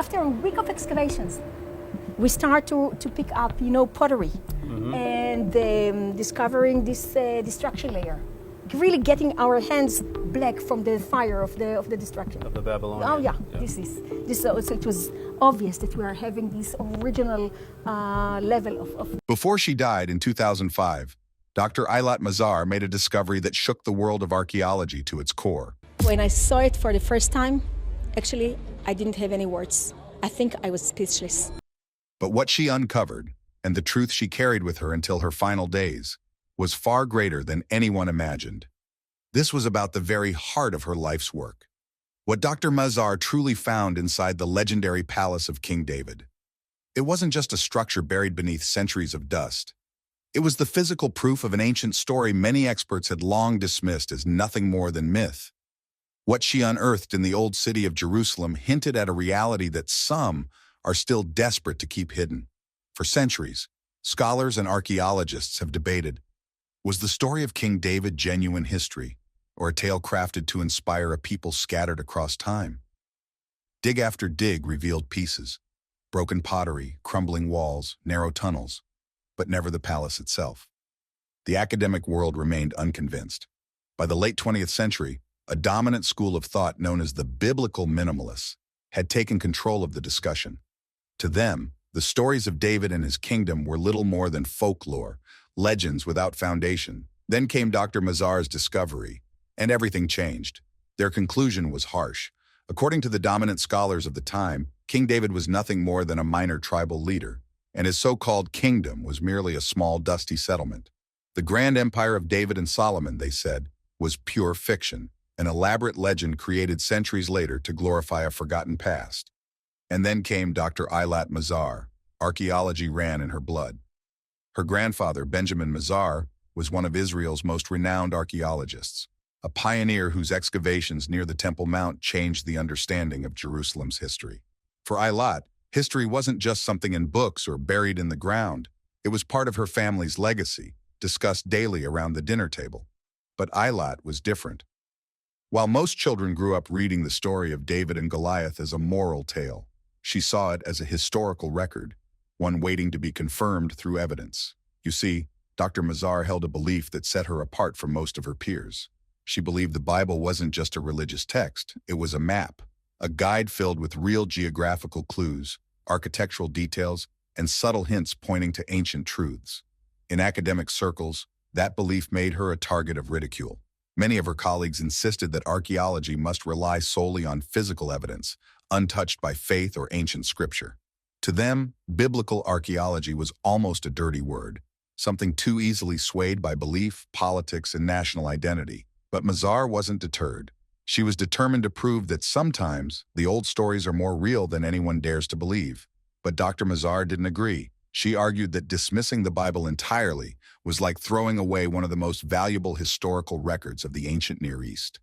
After a week of excavations, we start to pick up, pottery and discovering this destruction layer. Really getting our hands black from the fire of the destruction. Of the Babylonian. Oh yeah. This so it was obvious that we are having this original level of. Before she died in 2005, Dr. Eilat Mazar made a discovery that shook the world of archaeology to its core. When I saw it for the first time, actually, I didn't have any words. I think I was speechless. But what she uncovered, and the truth she carried with her until her final days, was far greater than anyone imagined. This was about the very heart of her life's work. What Dr. Mazar truly found inside the legendary palace of King David. It wasn't just a structure buried beneath centuries of dust. It was the physical proof of an ancient story many experts had long dismissed as nothing more than myth. What she unearthed in the old city of Jerusalem hinted at a reality that some are still desperate to keep hidden. For centuries, scholars and archaeologists have debated, was the story of King David genuine history, or a tale crafted to inspire a people scattered across time? Dig after dig revealed pieces, broken pottery, crumbling walls, narrow tunnels, but never the palace itself. The academic world remained unconvinced. By the late 20th century, a dominant school of thought known as the biblical minimalists had taken control of the discussion. To them, the stories of David and his kingdom were little more than folklore, legends without foundation. Then came Dr. Mazar's discovery, and everything changed. Their conclusion was harsh. According to the dominant scholars of the time, King David was nothing more than a minor tribal leader, and his so-called kingdom was merely a small, dusty settlement. The grand empire of David and Solomon, they said, was pure fiction, an elaborate legend created centuries later to glorify a forgotten past. And then came Dr. Eilat Mazar. Archaeology ran in her blood. Her grandfather, Benjamin Mazar, was one of Israel's most renowned archaeologists, a pioneer whose excavations near the Temple Mount changed the understanding of Jerusalem's history. For Eilat, history wasn't just something in books or buried in the ground. It was part of her family's legacy, discussed daily around the dinner table. But Eilat was different. While most children grew up reading the story of David and Goliath as a moral tale, she saw it as a historical record, one waiting to be confirmed through evidence. You see, Dr. Mazar held a belief that set her apart from most of her peers. She believed the Bible wasn't just a religious text, it was a map, a guide filled with real geographical clues, architectural details, and subtle hints pointing to ancient truths. In academic circles, that belief made her a target of ridicule. Many of her colleagues insisted that archaeology must rely solely on physical evidence, untouched by faith or ancient scripture. To them, biblical archaeology was almost a dirty word, something too easily swayed by belief, politics, and national identity. But Mazar wasn't deterred. She was determined to prove that sometimes the old stories are more real than anyone dares to believe. But Dr. Mazar didn't agree. She argued that dismissing the Bible entirely was like throwing away one of the most valuable historical records of the ancient Near East.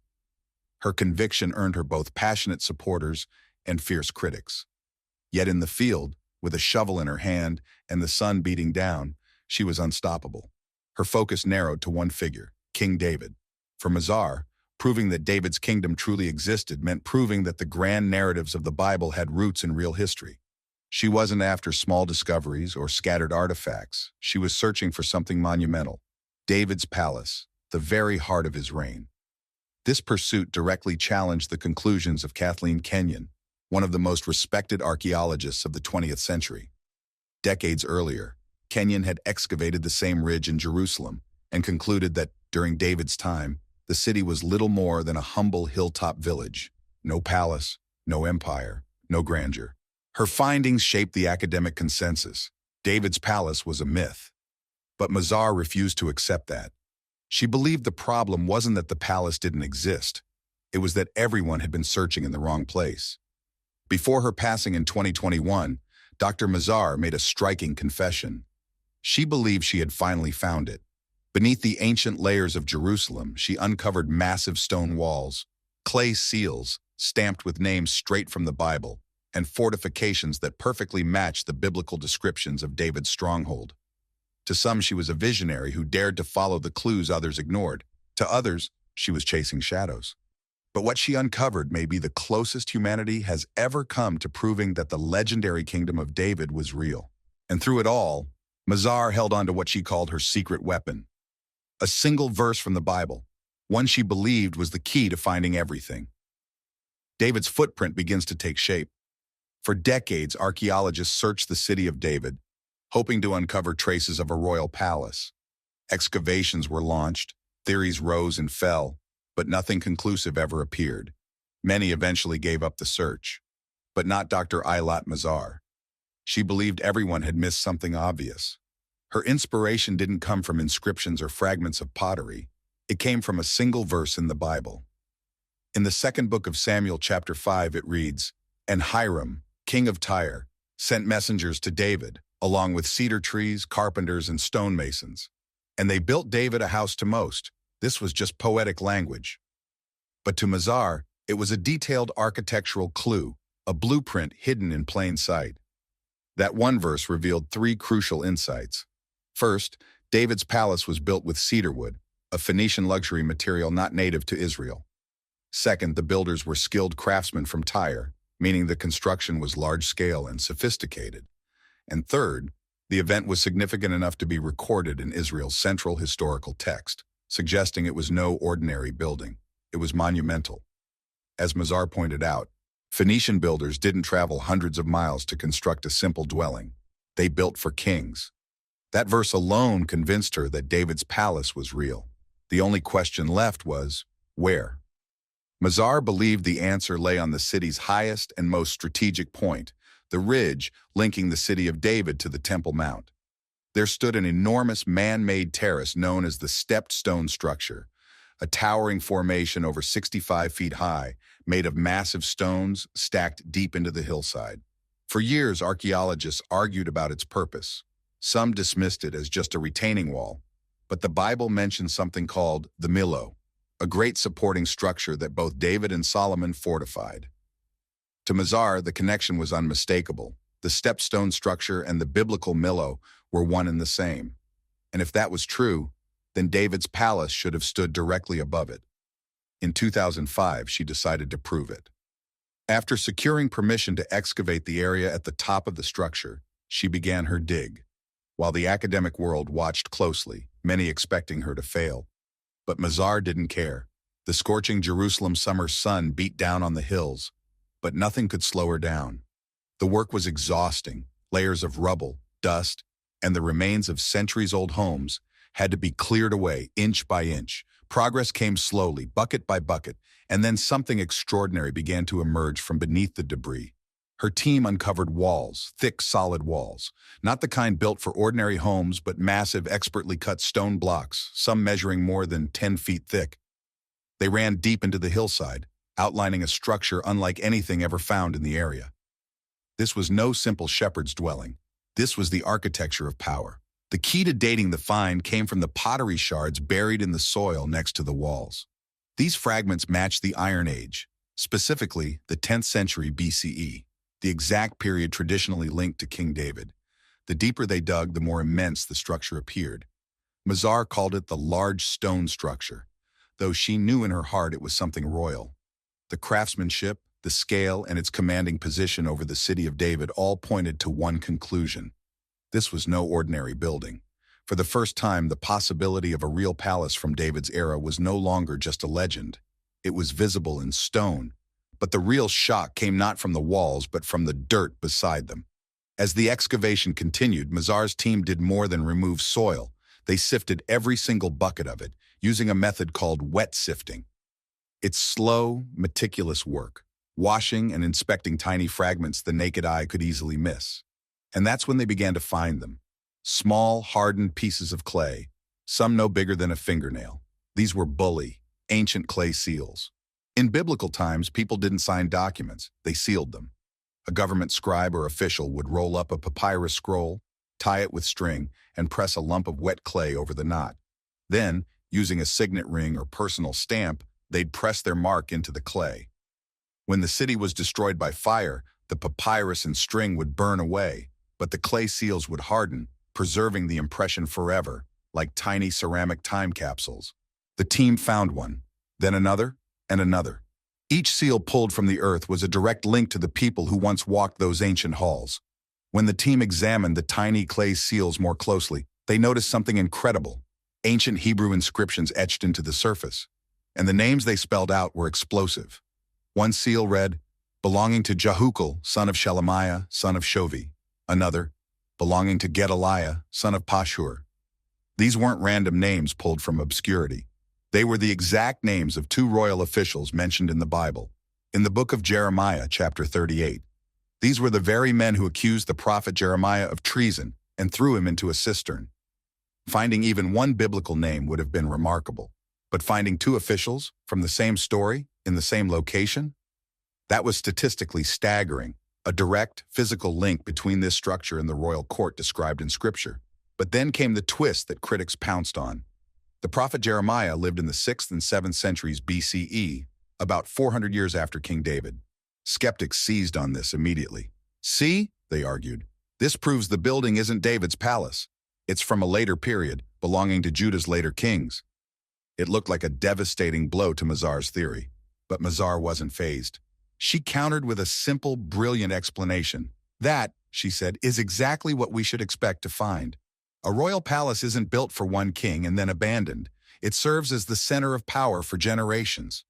Her conviction earned her both passionate supporters and fierce critics. Yet in the field, with a shovel in her hand and the sun beating down, she was unstoppable. Her focus narrowed to one figure, King David. For Mazar, proving that David's kingdom truly existed meant proving that the grand narratives of the Bible had roots in real history. She wasn't after small discoveries or scattered artifacts. She was searching for something monumental, David's palace, the very heart of his reign. This pursuit directly challenged the conclusions of Kathleen Kenyon, one of the most respected archaeologists of the 20th century. Decades earlier, Kenyon had excavated the same ridge in Jerusalem and concluded that, during David's time, the city was little more than a humble hilltop village. No palace, no empire, no grandeur. Her findings shaped the academic consensus. David's palace was a myth. But Mazar refused to accept that. She believed the problem wasn't that the palace didn't exist. It was that everyone had been searching in the wrong place. Before her passing in 2021, Dr. Mazar made a striking confession. She believed she had finally found it. Beneath the ancient layers of Jerusalem, she uncovered massive stone walls, clay seals stamped with names straight from the Bible, and fortifications that perfectly matched the biblical descriptions of David's stronghold. To some, she was a visionary who dared to follow the clues others ignored. To others, she was chasing shadows. But what she uncovered may be the closest humanity has ever come to proving that the legendary kingdom of David was real. And through it all, Mazar held on to what she called her secret weapon. A single verse from the Bible, one she believed was the key to finding everything. David's footprint begins to take shape. For decades, archaeologists searched the city of David, hoping to uncover traces of a royal palace. Excavations were launched, theories rose and fell, but nothing conclusive ever appeared. Many eventually gave up the search, but not Dr. Eilat Mazar. She believed everyone had missed something obvious. Her inspiration didn't come from inscriptions or fragments of pottery. It came from a single verse in the Bible. In the second book of Samuel, chapter 5, it reads, "And Hiram, king of Tyre, sent messengers to David, along with cedar trees, carpenters, and stonemasons. And they built David a house to most." This was just poetic language. But to Mazar, it was a detailed architectural clue, a blueprint hidden in plain sight. That one verse revealed three crucial insights. First, David's palace was built with cedar wood, a Phoenician luxury material not native to Israel. Second, the builders were skilled craftsmen from Tyre, meaning the construction was large-scale and sophisticated. And third, the event was significant enough to be recorded in Israel's central historical text, suggesting it was no ordinary building. It was monumental. As Mazar pointed out, Phoenician builders didn't travel hundreds of miles to construct a simple dwelling. They built for kings. That verse alone convinced her that David's palace was real. The only question left was, where? Mazar believed the answer lay on the city's highest and most strategic point, the ridge linking the city of David to the Temple Mount. There stood an enormous man-made terrace known as the stepped stone structure, a towering formation over 65 feet high, made of massive stones stacked deep into the hillside. For years, archaeologists argued about its purpose. Some dismissed it as just a retaining wall, but the Bible mentions something called the Millo, a great supporting structure that both David and Solomon fortified. To Mazar, the connection was unmistakable. The stepped stone structure and the biblical Millo were one and the same. And if that was true, then David's palace should have stood directly above it. In 2005, she decided to prove it. After securing permission to excavate the area at the top of the structure, she began her dig. While the academic world watched closely, many expecting her to fail. But Mazar didn't care. The scorching Jerusalem summer sun beat down on the hills, but nothing could slow her down. The work was exhausting. Layers of rubble, dust, and the remains of centuries-old homes had to be cleared away inch by inch. Progress came slowly, bucket by bucket, and then something extraordinary began to emerge from beneath the debris. Her team uncovered walls, thick, solid walls, not the kind built for ordinary homes, but massive, expertly cut stone blocks, some measuring more than 10 feet thick. They ran deep into the hillside, outlining a structure unlike anything ever found in the area. This was no simple shepherd's dwelling. This was the architecture of power. The key to dating the find came from the pottery shards buried in the soil next to the walls. These fragments matched the Iron Age, specifically the 10th century BCE, the exact period traditionally linked to King David. The deeper they dug, the more immense the structure appeared. Mazar called it the large stone structure, though she knew in her heart it was something royal. The craftsmanship, the scale, and its commanding position over the city of David all pointed to one conclusion. This was no ordinary building. For the first time, the possibility of a real palace from David's era was no longer just a legend. It was visible in stone. But the real shock came not from the walls, but from the dirt beside them. As the excavation continued, Mazar's team did more than remove soil. They sifted every single bucket of it, using a method called wet sifting. It's slow, meticulous work, washing and inspecting tiny fragments the naked eye could easily miss. And that's when they began to find them. Small, hardened pieces of clay, some no bigger than a fingernail. These were bully, ancient clay seals. In biblical times, people didn't sign documents, they sealed them. A government scribe or official would roll up a papyrus scroll, tie it with string, and press a lump of wet clay over the knot. Then, using a signet ring or personal stamp, they'd press their mark into the clay. When the city was destroyed by fire, the papyrus and string would burn away, but the clay seals would harden, preserving the impression forever, like tiny ceramic time capsules. The team found one, then another, and another. Each seal pulled from the earth was a direct link to the people who once walked those ancient halls. When the team examined the tiny clay seals more closely, they noticed something incredible: ancient Hebrew inscriptions etched into the surface. And the names they spelled out were explosive. One seal read, "Belonging to Jehukal, son of Shelemiah, son of Shovi." Another, "Belonging to Gedaliah, son of Pashur." These weren't random names pulled from obscurity. They were the exact names of two royal officials mentioned in the Bible. In the book of Jeremiah, chapter 38, these were the very men who accused the prophet Jeremiah of treason and threw him into a cistern. Finding even one biblical name would have been remarkable, but finding two officials from the same story in the same location? That was statistically staggering, a direct, physical link between this structure and the royal court described in Scripture. But then came the twist that critics pounced on. The prophet Jeremiah lived in the 6th and 7th centuries BCE, about 400 years after King David. Skeptics seized on this immediately. "See," they argued, "this proves the building isn't David's palace. It's from a later period, belonging to Judah's later kings." It looked like a devastating blow to Mazar's theory, but Mazar wasn't fazed. She countered with a simple, brilliant explanation. "That," she said, "is exactly what we should expect to find. A royal palace isn't built for one king and then abandoned. It serves as the center of power for generations.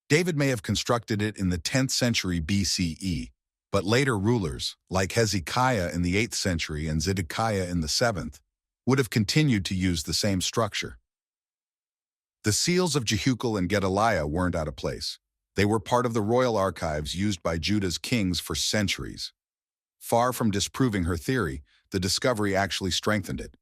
David may have constructed it in the 10th century BCE, but later rulers, like Hezekiah in the 8th century and Zedekiah in the 7th, would have continued to use the same structure." The seals of Jehukal and Gedaliah weren't out of place. They were part of the royal archives used by Judah's kings for centuries. Far from disproving her theory, the discovery actually strengthened it.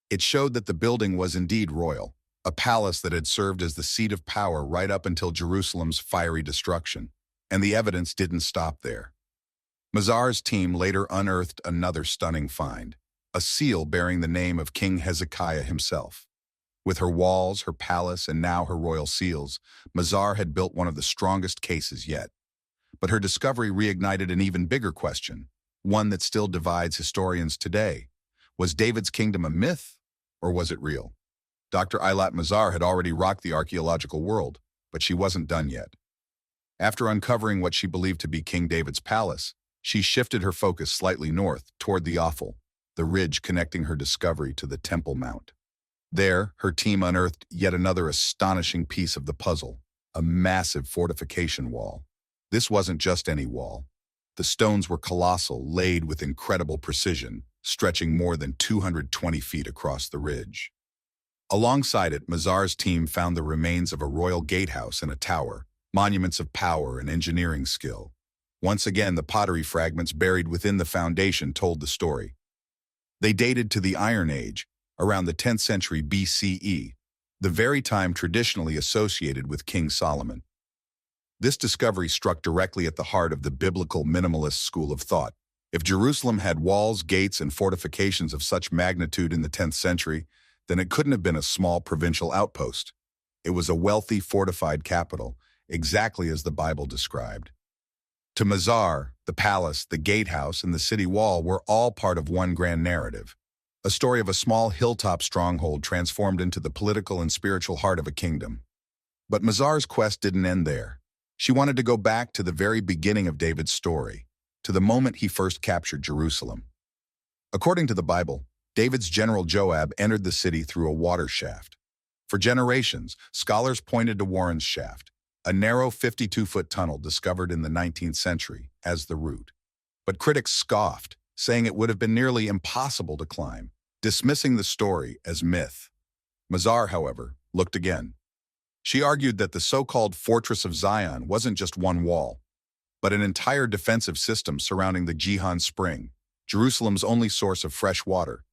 It showed that the building was indeed royal, a palace that had served as the seat of power right up until Jerusalem's fiery destruction. And the evidence didn't stop there. Mazar's team later unearthed another stunning find, a seal bearing the name of King Hezekiah himself. With her walls, her palace, and now her royal seals, Mazar had built one of the strongest cases yet. But her discovery reignited an even bigger question, one that still divides historians today. Was David's kingdom a myth, or was it real? Dr. Eilat Mazar had already rocked the archaeological world, but she wasn't done yet. After uncovering what she believed to be King David's palace, she shifted her focus slightly north, toward the Ophel, the ridge connecting her discovery to the Temple Mount. There, her team unearthed yet another astonishing piece of the puzzle, a massive fortification wall. This wasn't just any wall. The stones were colossal, laid with incredible precision, stretching more than 220 feet across the ridge. Alongside it, Mazar's team found the remains of a royal gatehouse and a tower, monuments of power and engineering skill. Once again, the pottery fragments buried within the foundation told the story. They dated to the Iron Age, around the 10th century BCE, the very time traditionally associated with King Solomon. This discovery struck directly at the heart of the biblical minimalist school of thought. If Jerusalem had walls, gates, and fortifications of such magnitude in the 10th century, then it couldn't have been a small provincial outpost. It was a wealthy, fortified capital, exactly as the Bible described. To Mazar, the palace, the gatehouse, and the city wall were all part of one grand narrative, a story of a small hilltop stronghold transformed into the political and spiritual heart of a kingdom. But Mazar's quest didn't end there. She wanted to go back to the very beginning of David's story, to the moment he first captured Jerusalem. According to the Bible, David's general Joab entered the city through a water shaft. For generations, scholars pointed to Warren's shaft, a narrow 52-foot tunnel discovered in the 19th century, as the route. But critics scoffed, saying it would have been nearly impossible to climb, dismissing the story as myth. Mazar, however, looked again. She argued that the so-called Fortress of Zion wasn't just one wall, but an entire defensive system surrounding the Gihon Spring, Jerusalem's only source of fresh water.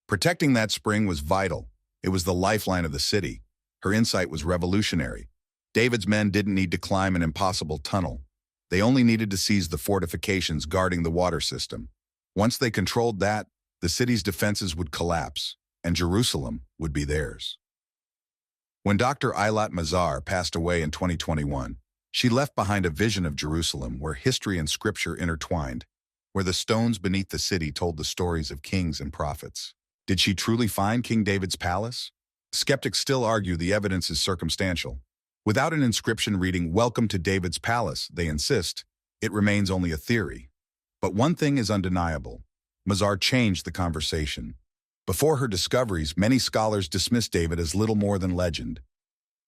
Protecting that spring was vital. It was the lifeline of the city. Her insight was revolutionary. David's men didn't need to climb an impossible tunnel. They only needed to seize the fortifications guarding the water system. Once they controlled that, the city's defenses would collapse, and Jerusalem would be theirs. When Dr. Eilat Mazar passed away in 2021, she left behind a vision of Jerusalem where history and scripture intertwined, where the stones beneath the city told the stories of kings and prophets. Did she truly find King David's palace? Skeptics still argue the evidence is circumstantial. Without an inscription reading, "Welcome to David's Palace," they insist, it remains only a theory. But one thing is undeniable. Mazar changed the conversation. Before her discoveries, many scholars dismissed David as little more than legend.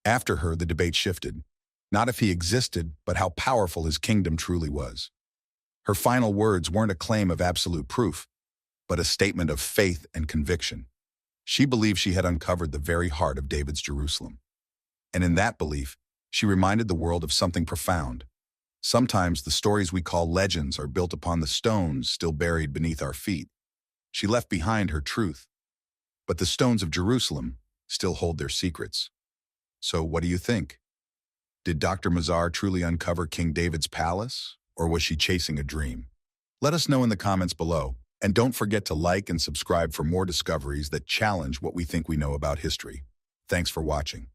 After her, the debate shifted. Not if he existed, but how powerful his kingdom truly was. Her final words weren't a claim of absolute proof, but a statement of faith and conviction. She believed she had uncovered the very heart of David's Jerusalem. And in that belief, she reminded the world of something profound. Sometimes the stories we call legends are built upon the stones still buried beneath our feet. She left behind her truth. But the stones of Jerusalem still hold their secrets. So what do you think? Did Dr. Mazar truly uncover King David's palace, or was she chasing a dream? Let us know in the comments below, and don't forget to like and subscribe for more discoveries that challenge what we think we know about history. Thanks for watching.